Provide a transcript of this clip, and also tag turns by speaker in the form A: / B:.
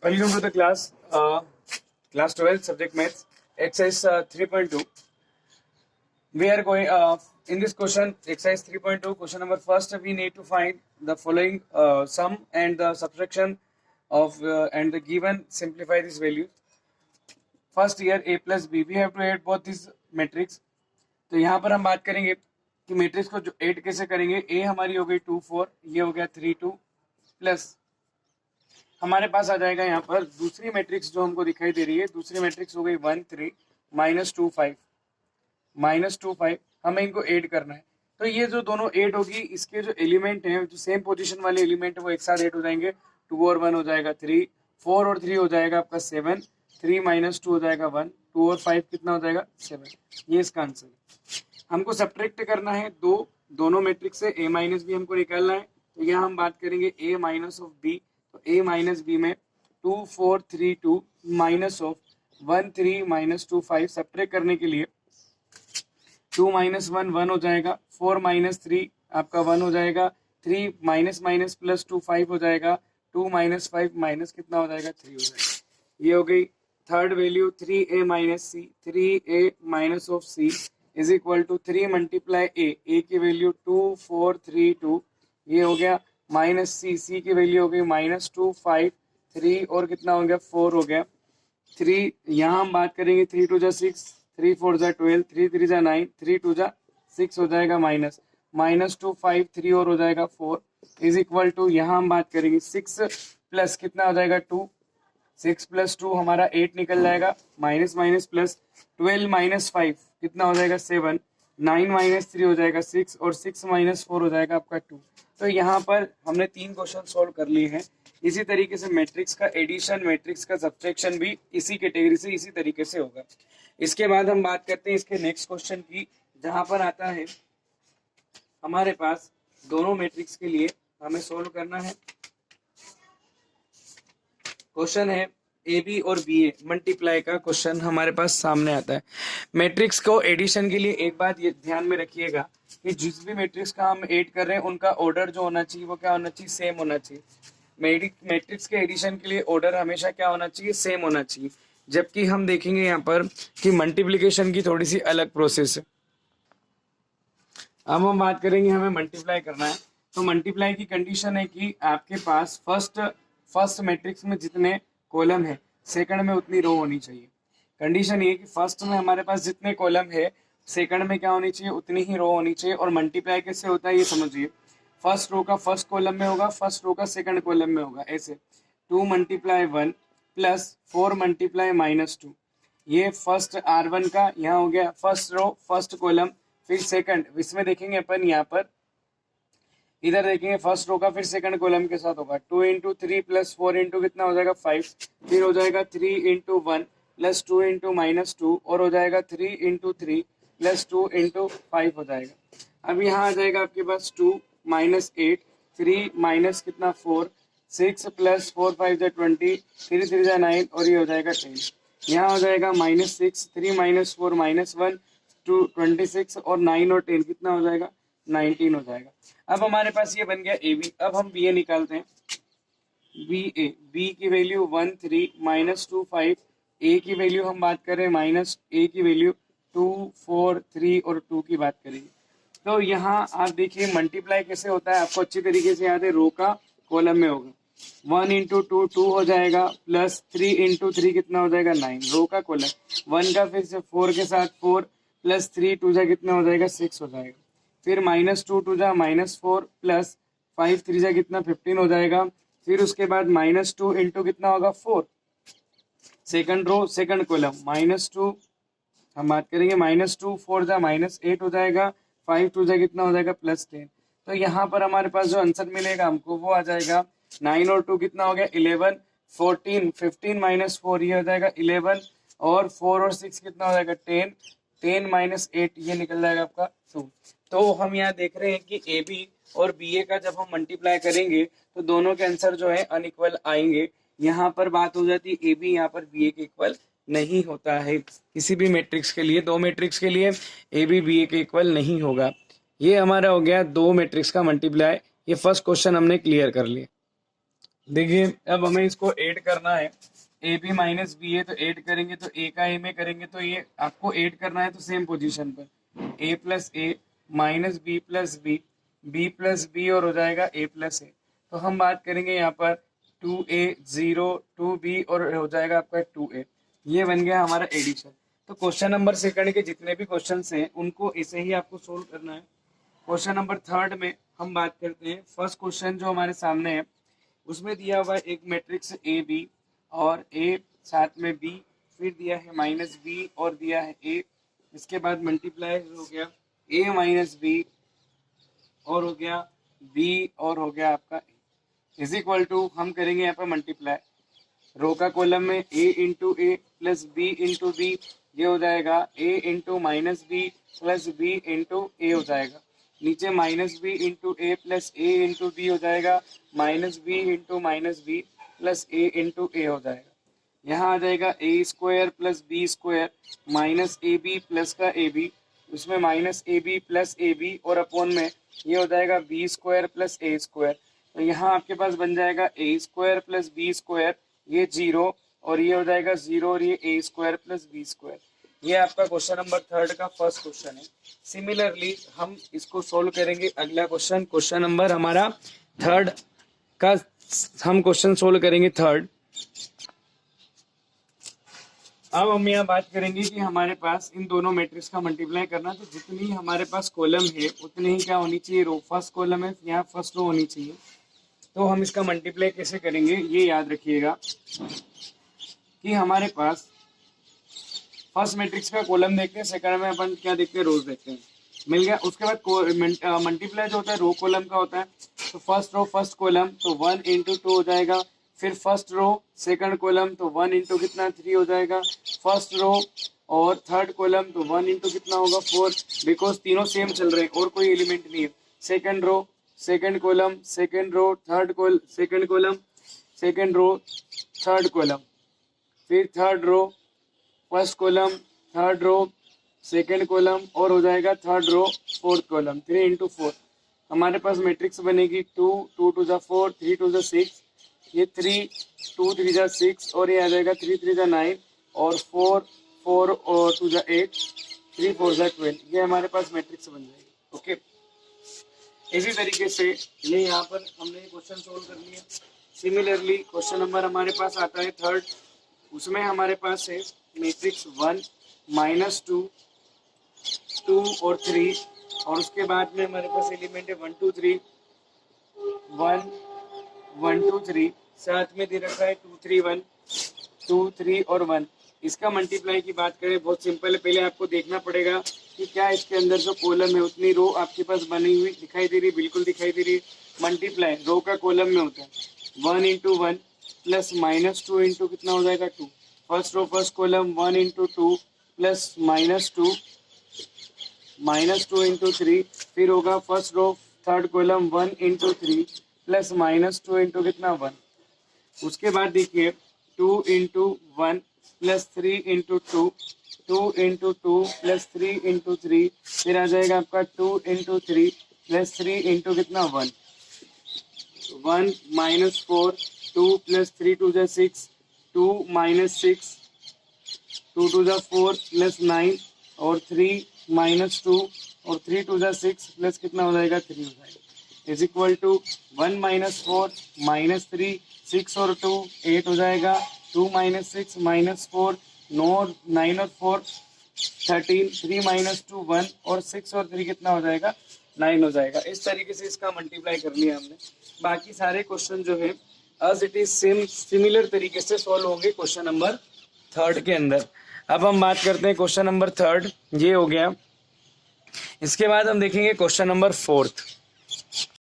A: Welcome to the class 12, subject maths, exercise 3.2. We are going in this question, exercise 3.2, question number first. We need to find the following sum and the subtraction of and the given. Simplify these values. First here a plus b. We have to add both these matrix. तो यहाँ पर हम बात करेंगे कि matrix को जो add कैसे करेंगे. ए हमारी हो गई 2 4, ये हो गया 3 2 प्लस हमारे पास आ जाएगा यहाँ पर दूसरी मैट्रिक्स जो हमको दिखाई दे रही है. दूसरी मैट्रिक्स हो गई 1 3 -2 5 हमें इनको ऐड करना है. तो ये जो दोनों ऐड होगी, इसके जो एलिमेंट हैं, जो सेम पोजीशन वाले एलिमेंट है, वो एक साथ ऐड हो जाएंगे. 2 और 1 हो जाएगा 3, 4 और 3 हो जाएगा आपका 7, 3 - 2 हो जाएगा 1, 2 और 5 कितना हो जाएगा 7. ये इसका आंसर है. हमको सब्ट्रैक्ट करना है दोनों मैट्रिक्स से. ए माइनस बी हमको निकालना है. तो यहाँ हम बात करेंगे ए माइनस ऑफ बी. तो ए माइनस बी में 2 4 3 2 माइनस ऑफ 1 3 -2 5. सब्ट्रैक्ट करने के लिए 2 - 1 1 हो जाएगा, 4 - 3 आपका 1 हो जाएगा, 3 माइनस प्लस 2 5 हो जाएगा, 2 - 5 माइनस कितना हो जाएगा 3 हो जाएगा. ये हो गई third value. 3a minus C, 3a minus of C is equal to 3 multiply A की वैल्यू 2 4 3 2, ये हो गया माइनस सी की वैल्यू हो गई -2 5 3 और कितना हो गया 4 हो गया 3. यहाँ हम बात करेंगे 3 2 जा 6, 3 4 जा 12, 3 3 जा 9, 3 2 जा 6 हो जाएगा -2 5 3 और हो जाएगा 4 इज इक्वल टू. यहाँ हम बात करेंगे 6 प्लस कितना हो जाएगा 2, 6 + 2 हमारा 8 निकल जाएगा, माइनस प्लस 12 - 5 कितना हो जाएगा 7, 9 - 3 हो जाएगा 6 और 6 - 4 हो जाएगा आपका 2. तो यहाँ पर हमने 3 क्वेश्चन सोल्व कर लिए हैं. इसी तरीके से मैट्रिक्स का एडिशन, मैट्रिक्स का सब्ट्रैक्शन भी इसी कैटेगरी से इसी तरीके से होगा. इसके बाद हम बात करते हैं इसके नेक्स्ट क्वेश्चन की, जहां पर आता है हमारे पास दोनों मैट्रिक्स के लिए हमें सोल्व करना है. क्वेश्चन है ए बी और बी ए मल्टीप्लाई का क्वेश्चन हमारे पास सामने आता है. मैट्रिक्स को एडिशन के लिए एक बात ये ध्यान में रखिएगा कि जिस भी मैट्रिक्स का हम ऐड कर रहे हैं उनका ऑर्डर जो होना चाहिए वो क्या होना चाहिए, सेम होना चाहिए. मैट्रिक्स के एडिशन के लिए ऑर्डर हमेशा क्या होना चाहिए, सेम होना चाहिए. जबकि हम देखेंगे यहाँ पर कि मल्टीप्लिकेशन की थोड़ी सी अलग प्रोसेस है. अब हम बात करेंगे हमें मल्टीप्लाई करना है. तो मल्टीप्लाई की कंडीशन है कि आपके पास फर्स्ट मैट्रिक्स में जितने कॉलम है, सेकंड में उतनी रो होनी चाहिए. कंडीशन ये कि फर्स्ट में हमारे पास जितने कॉलम है, सेकंड में क्या होनी चाहिए, उतनी ही रो होनी चाहिए. और मल्टीप्लाई कैसे होता है ये समझिए. फर्स्ट रो का फर्स्ट कॉलम में होगा, फर्स्ट रो का सेकंड कॉलम में होगा. ऐसे 2 × 1 प्लस 4 × -2, ये फर्स्ट R1 का यहाँ हो गया फर्स्ट रो फर्स्ट कॉलम. फिर सेकंड, इसमें देखेंगे अपन यहाँ पर इधर देखेंगे फर्स्ट रो का फिर सेकंड कॉलम के साथ होगा 2 × 3 प्लस 4 × कितना हो जाएगा 5, फिर हो जाएगा 3 × 1 प्लस 2 × -2 और हो जाएगा 3 × 3 प्लस 2 × 5 हो जाएगा. अब यहाँ आ जाएगा आपके पास 2 - 8, 3 माइनस कितना 4, 6 प्लस 4 5 जा 20, 3 3 जा 9 और ये हो जाएगा 10. यहाँ हो जाएगा -6, 3 - 4 -1 2 26 और 9 और 10 कितना हो जाएगा 19 हो जाएगा. अब हमारे पास ये बन गया ए बी. अब हम बी ए निकालते हैं. बी की वैल्यू 1 3 -2 5, ए की वैल्यू हम बात करें ए की वैल्यू 2 4 3 और 2 की बात करेंगे. तो यहाँ आप देखिए मल्टीप्लाई कैसे होता है, आपको अच्छी तरीके से याद है. रो का कॉलम में होगा 1 × 2 2 हो जाएगा प्लस 3 × 3 कितना हो जाएगा 9, रो का कॉलम. 1 का फिर से 4 के साथ 4 प्लस 3 2 जा कितना हो जाएगा 6 हो जाएगा. फिर -2 2 जा -4 प्लस 5 3 जा कितना 15 हो जाएगा. फिर उसके बाद -2 × कितना होगा 4, सेकंड रो सेकंड कॉलम -2 हम बात करेंगे -2 4 जा -8 हो जाएगा, 5 2 जा कितना हो जाएगा +10. तो यहाँ पर हमारे पास जो आंसर मिलेगा हमको वो आ जाएगा 9 और 2 कितना हो गया 11, 14 15 - 4 ये हो जाएगा 11 और 4 और 6 कितना हो जाएगा 10, 10 - 8 ये निकल जाएगा आपका 2. तो हम यहाँ देख रहे हैं कि ए बी और बी ए का जब हम मल्टीप्लाई करेंगे तो दोनों के आंसर जो है अनइक्वल आएंगे. यहाँ पर बात हो जाती है ए बी यहाँ पर बी ए के इक्वल नहीं होता है. किसी भी मैट्रिक्स के लिए, दो मैट्रिक्स के लिए ए बी बी ए के इक्वल नहीं होगा. ये हमारा हो गया दो मैट्रिक्स का मल्टीप्लाई. ये फर्स्ट क्वेश्चन हमने क्लियर कर लिया. देखिए अब हमें इसको ऐड करना है, ए बी माइनस बी है तो ऐड करेंगे तो ए का ए में करेंगे तो ये आपको ऐड करना है तो सेम पोजीशन पर A plus A minus B plus B, B plus B और हो जाएगा ए प्लस ए। तो हम बात करेंगे यहाँ पर 2a 0 2b और हो जाएगा आपका 2a। ये बन गया हमारा एडिशन। तो क्वेश्चन नंबर सेकंड के जितने भी क्वेश्चन हैं उनको ऐसे ही आपको सोल्व करना है। क्वेश्चन नंबर थर्ड में हम बात करते हैं। फर्स्ट क्वेश्चन जो हमारे सामने है उसमें दिया हुआ है एक मैट्रिक्स ए बी और ए साथ में बी, फिर दिया है माइनस बी और दिया है ए, इसके बाद मल्टीप्लाई हो गया ए माइनस बी और हो गया बी और हो गया आपका इज इक्वल टू, हम करेंगे यहाँ पर मल्टीप्लाई, रो का कॉलम में a into A plus B into B, ये हो जाएगा a into minus B plus B into A हो जाएगा, नीचे minus B into A plus A into B हो जाएगा, minus B into minus B plus A into A हो जाएगा। यहाँ आ जाएगा A square plus B square minus A B plus का ए बी, उसमें minus A B plus A B और अपॉन में ये हो जाएगा बी स्क्वायर प्लस ए स्क्वायर। तो यहाँ आपके पास बन जाएगा A square plus B square, ये 0 और ये हो जाएगा 0 और ये ए स्क्वायर प्लस बी स्क्वायर। ये आपका क्वेश्चन नंबर थर्ड का फर्स्ट क्वेश्चन है। सिमिलरली हम इसको सोल्व करेंगे अगला क्वेश्चन, क्वेश्चन नंबर हमारा थर्ड का हम क्वेश्चन सोल्व करेंगे थर्ड। अब हम यहाँ बात करेंगे कि हमारे पास इन दोनों मैट्रिक्स का मल्टीप्लाई करना, तो जितनी हमारे पास कॉलम है उतनी ही क्या होनी चाहिए रो। फर्स्ट कॉलम है यहाँ फर्स्ट रो होनी चाहिए। तो हम इसका मल्टीप्लाई कैसे करेंगे ये याद रखिएगा कि हमारे पास फर्स्ट मैट्रिक्स का कॉलम देखते हैं, सेकंड में अपन क्या देखते हैं रोज देखते हैं, मिल गया। उसके बाद मल्टीप्लाई जो होता है रो कॉलम का होता है, तो फर्स्ट रो फर्स्ट कॉलम तो 1 इंटू 2 हो जाएगा, फिर फर्स्ट रो सेकंड कॉलम तो 1 इंटू कितना 3 हो जाएगा, फर्स्ट रो और थर्ड कॉलम तो 1 इंटू कितना होगा 4, बिकॉज तीनों सेम चल रहे हैं और कोई एलिमेंट नहीं है। Second row second column second row third second column second row third column, फिर third row first column third row second column और हो जाएगा third row fourth column, 3 into 4। हमारे पास मैट्रिक्स बनेगी 2 2 टू 4 3 टू 6, ये 3 2 3 6 और ये आ जाएगा 3 3 9 और 4 4 और 2 8 3 4 12। ये हमारे पास मैट्रिक्स बन जाएगी। ओके, इसी तरीके से ये यहाँ पर हमने क्वेश्चन सोल्व कर लिया। सिमिलरली क्वेश्चन नंबर हमारे पास आता है थर्ड, उसमें हमारे पास है मैट्रिक्स 1 माइनस 2 2 और 3 और उसके बाद में हमारे पास एलिमेंट है 1 2 3 1 1 2 3, साथ में दे रखा है 2 3 1 2 3 और 1। इसका मल्टीप्लाई की बात करें बहुत सिंपल है, पहले आपको देखना पड़ेगा कि क्या इसके अंदर जो कॉलम है उतनी रो आपके पास बनी हुई दिखाई दे रही, बिल्कुल दिखाई दे रही है। मल्टीप्लाई रो का कॉलम में होता है 1 इंटू 1 प्लस माइनस 2 इंटू कितना हो जाएगा 2, first row first column 1 into 2 plus minus 2 into 3, फिर होगा first row third column 1 into 3 plus minus 2 into कितना 1। उसके बाद देखिए 2 into 1 plus 3 into 2 2 into 2 plus 3 into 3, फिर आ जाएगा आपका 2 इंटू 3 प्लस 3 इंटू कितना 1 1 माइनस 4 2 प्लस 3 2 6 2 माइनस 6 2 2 4 प्लस 9 और 3 माइनस 2 और 3 2 6 प्लस कितना हो जाएगा 3 हो जाएगा is equal to 1 minus 4 minus 3 6 और 2 8 हो जाएगा, 2 माइनस 6 माइनस 4 9 और 4 13 3 माइनस 2 1 और 6 और 3 कितना हो जाएगा 9 हो जाएगा। इस तरीके से इसका मल्टीप्लाई कर लिया हमने। बाकी सारे क्वेश्चन जो है as it is same similar तरीके से सॉल्व होंगे क्वेश्चन नंबर थर्ड के अंदर। अब हम बात करते हैं क्वेश्चन नंबर थर्ड, ये हो गया। इसके बाद हम देखेंगे क्वेश्चन नंबर फोर्थ।